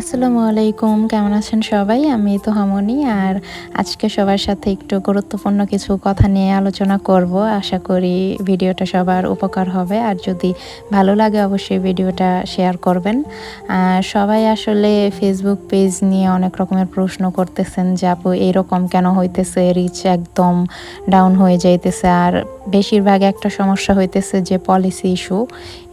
আসসালামু আলাইকুম, কেমন আছেন সবাই? আমি তুহামনি। আর আজকে সবার সাথে একটু গুরুত্বপূর্ণ কিছু কথা নিয়ে আলোচনা করব। আশা করি ভিডিওটা সবার উপকার হবে। আর যদি ভালো লাগে অবশ্যই ভিডিওটা শেয়ার করবেন। সবাই আসলে ফেসবুক পেজ নিয়ে অনেক রকমের প্রশ্ন করতেছেন যে আপু এরকম কেন হইতেছে? রিচ একদম ডাউন হয়ে যাইতেছে। আর বেশিরভাগ একটা সমস্যা হইতেছে যে পলিসি ইস্যু।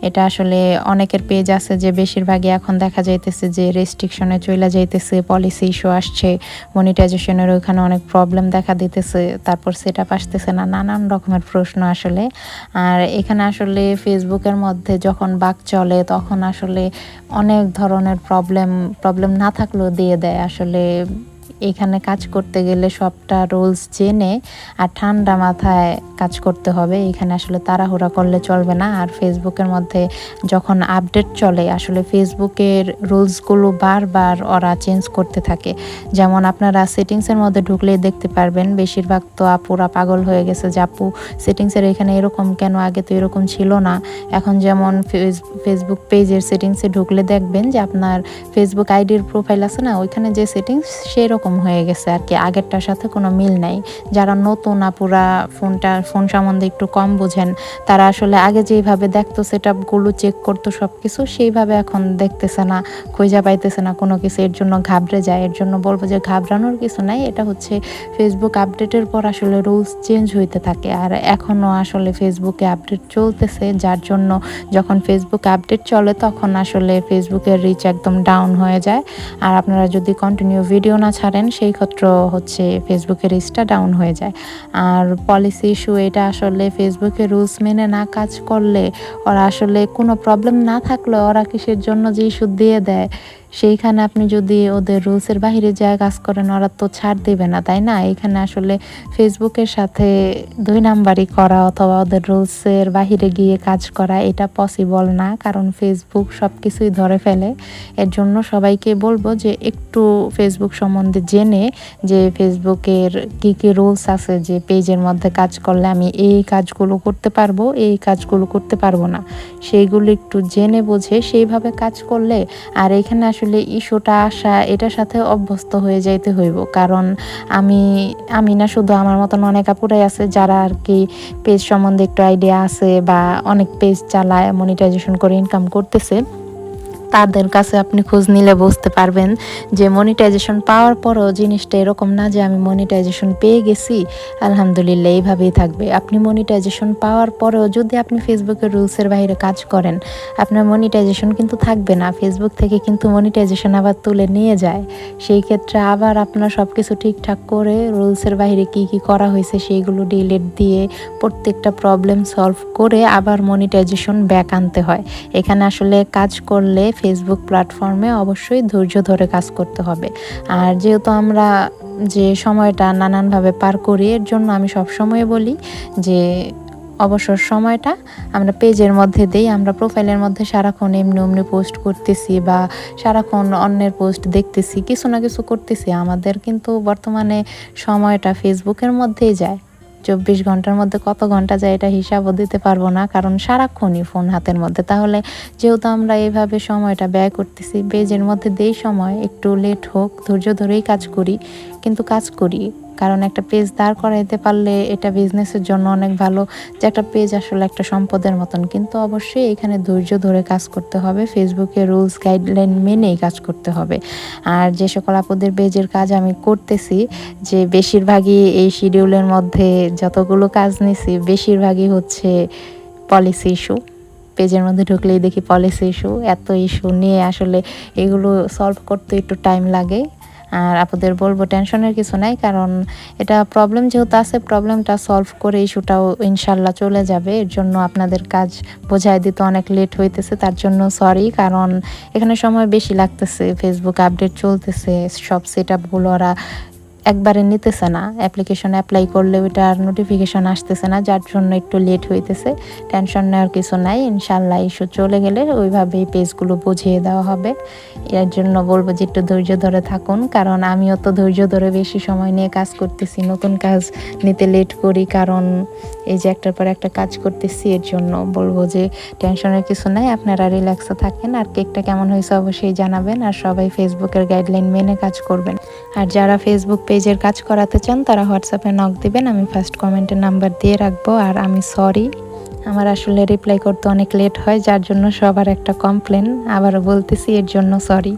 এটা আসলে অনেকের পেজ আছে যে বেশিরভাগই এখন দেখা যাইতেছে যে রেস্ট্রিকশনে চইলা যাইতেছে, পলিসি ইস্যু আসছে, মনিটাইজেশনের ওইখানে অনেক প্রবলেম দেখা দিতেছে, তারপর সেটআপ আসতেছে না, নানান রকমের প্রশ্ন আসলে। আর এখানে আসলে ফেসবুকের মধ্যে যখন বাক চলে তখন আসলে অনেক ধরনের প্রবলেম না থাকলেও দিয়ে দেয় আসলে। এখানে কাজ করতে গেলে সবটা রুলস জেনে আর ঠান্ডা মাথায় কাজ করতে হবে। এখানে আসলে তাড়াহুড়া করলে চলবে না। আর ফেসবুকের মধ্যে যখন আপডেট চলে আসলে ফেসবুকের রুলসগুলো বারবার ওরা চেঞ্জ করতে থাকে। যেমন আপনারা সেটিংসের মধ্যে ঢুকলেই দেখতে পারবেন বেশিরভাগ তো আপুরা পাগল হয়ে গেছে যে আপু সেটিংসের এখানে এরকম কেন, আগে তো এরকম ছিল না। এখন যেমন ফেসবুক পেজের সেটিংসে ঢুকলে দেখবেন যে আপনার ফেসবুক আইডির প্রোফাইল আছে না, ওইখানে যে সেটিংস সেই রকম হয়ে গেছে আর কি, আগেরটার সাথে কোনো মিল নাই। যারা নতুন আপুরা ফোন সম্বন্ধে একটু কম বোঝেন তারা আসলে আগে যেইভাবে দেখতো সেটআপগুলো চেক করতো সব কিছু, সেইভাবে এখন দেখতেছে না, খুঁজে পাইতেছে না কোনো কিছু, এর জন্য ঘাবড়ে যায়। এর জন্য বলবো যে ঘাবড়ানোর কিছু নাই, এটা হচ্ছে ফেসবুক আপডেটের পর আসলে রুলস চেঞ্জ হইতে থাকে। আর এখনও আসলে ফেসবুকে আপডেট চলতেছে, যার জন্য যখন ফেসবুক আপডেট চলে তখন আসলে ফেসবুকের রিচ একদম ডাউন হয়ে যায়। আর আপনারা যদি কন্টিনিউ ভিডিও না ছাড়েন সেই ক্ষেত্রে হচ্ছে ফেসবুকের রিচটা ডাউন হয়ে যায়। আর পলিসি ইস্যু, এটা আসলে ফেসবুকের রুলস মেনে না কাজ করলে ওরা আসলে কোনো প্রবলেম না থাকলে ওরা কিসের জন্য যে ইস্যু দিয়ে দেয়, সেইখানে আপনি যদি ওদের রুলসের বাহিরে যায় কাজ করেন ওরা তো ছাড় দেবে না, তাই না? এখানে আসলে ফেসবুকের সাথে দুই নাম্বারই করা অথবা ওদের রুলসের বাহিরে গিয়ে কাজ করা এটা পসিবল না, কারণ ফেসবুক সব কিছুই ধরে ফেলে। এর জন্য সবাইকে বলবো যে একটু ফেসবুক সম্বন্ধে জেনে যে ফেসবুকের কী কী রুলস আছে, যে পেজের মধ্যে কাজ করলে আমি এই কাজগুলো করতে পারবো, এই কাজগুলো করতে পারবো না, সেইগুলো একটু জেনে বুঝে সেইভাবে কাজ করলে। আর এখানে আসলে ইস্যুটা আসা এটার সাথে অভ্যস্ত হয়ে যাইতে হইব, কারণ আমি আমি না শুধু, আমার মতন অনেক আপুরাই আছে যারা আর কি পেজ সম্বন্ধে একটু আইডিয়া আছে বা অনেক পেজ চালায়, মনিটাইজেশন করে ইনকাম করতেছে। তাদের কাছে আপনি খোঁজ নিলে বুঝতে পারবেন যে মনিটাইজেশন পাওয়ার পরও জিনিসটা এরকম না যে আমি মনিটাইজেশন পেয়ে গেছি আলহামদুলিল্লাহ এইভাবেই থাকবে। আপনি মনিটাইজেশন পাওয়ার পরেও যদি আপনি ফেসবুকের রুলসের বাইরে কাজ করেন আপনার মনিটাইজেশন কিন্তু থাকবে না, ফেসবুক থেকে কিন্তু মনিটাইজেশন আবার তুলে নিয়ে যায়। সেই ক্ষেত্রে আবার আপনার সব কিছু ঠিকঠাক করে রুলসের বাইরে কি কি করা হয়েছে সেইগুলো ডিলিট দিয়ে প্রত্যেকটা প্রবলেম সলভ করে আবার মনিটাইজেশন ব্যাক আনতে হয়। এখানে আসলে কাজ করলে ফেসবুক প্ল্যাটফর্মে অবশ্যই ধৈর্য ধরে কাজ করতে হবে। আর যেহেতু আমরা যে সময়টা নানানভাবে পার করি, এর জন্য আমি সবসময় বলি যে অবসর সময়টা আমরা পেজের মধ্যে দেই। আমরা প্রোফাইলের মধ্যে সারাক্ষণ এমনি অমনি পোস্ট করতেছি বা সারাক্ষণ অন্যের পোস্ট দেখতেছি, কিছু না কিছু করতেছি, আমাদের কিন্তু বর্তমানে সময়টা ফেসবুকের মধ্যেই যায়। 24 ঘন্টার মধ্যে কত ঘন্টা যায় এটা হিসাবও দিতে পারবো না, কারণ সারাক্ষণই ফোন হাতের মধ্যে। তাহলে যেহেতু আমরা এইভাবে সময়টা ব্যয় করতেছি, পেজের মধ্যে দেই সময়, একটু লেট হোক ধৈর্য ধরেই কাজ করি, কিন্তু কাজ করি। কারণ একটা পেজ দাঁড় করাইতে পারলে এটা বিজনেসের জন্য অনেক ভালো, যে একটা পেজ আসলে একটা সম্পদের মতন। কিন্তু অবশ্যই এখানে ধৈর্য ধরে কাজ করতে হবে, ফেসবুকের রুলস গাইডলাইন মেনেই কাজ করতে হবে। আর যে সকল আপুদের পেজের কাজ আমি করতেছি, যে বেশিরভাগই এই শিডিউলের মধ্যে যতগুলো কাজ নিছি বেশিরভাগই হচ্ছে পলিসি ইস্যু। পেজের মধ্যে ঢুকলেই দেখি পলিসি ইস্যু, এত ইস্যু নিয়ে আসলে এগুলো সলভ করতে একটু টাইম লাগে। আর আপনাদের বলবো টেনশনের কিছু নাই, কারণ এটা প্রবলেম যেহেতু আছে, প্রবলেমটা সলভ করে ইস্যুটাও ইনশাল্লাহ চলে যাবে। এর জন্য আপনাদের কাজ বোঝাই দিতে অনেক লেট হইতেছে, তার জন্য সরি, কারণ এখানে সময় বেশি লাগতেছে, ফেসবুক আপডেট চলতেছে, সব সেট আপগুলো ওরা একবারে নিতেছে না, অ্যাপ্লিকেশন অ্যাপ্লাই করলে ওইটার নোটিফিকেশন আসতেছে না, যার জন্য একটু লেট হইতেছে। টেনশন নেওয়ার কিছু নাই, ইনশাল্লাহ ইস্যু চলে গেলে ওইভাবেই পেজগুলো বুঝিয়ে দেওয়া হবে। এর জন্য বলবো যে একটু ধৈর্য ধরে থাকুন, কারণ আমিও তো ধৈর্য ধরে বেশি সময় নিয়ে কাজ করতেছি, নতুন কাজ নিতে লেট করি, কারণ এই যে একটার পর একটা কাজ করতেছি। এর জন্য বলবো যে টেনশনের কিছু নাই, আপনারা রিল্যাক্সে থাকেন। আর কেকটা কেমন হয়েছে অবশ্যই জানাবেন, আর সবাই ফেসবুকের গাইডলাইন মেনে কাজ করবেন। আর যারা ফেসবুক পেজের কাজ করাতে চান তারা হোয়াটসঅ্যাপে নক দিবেন, আমি ফার্স্ট কমেন্টের নাম্বার দিয়ে রাখবো। আর আমি সরি, আমার আসলে রিপ্লাই করতে অনেক লেট হয়, যার জন্য সবার একটা কমপ্লেন, আবারও বলতেছি, এর জন্য সরি।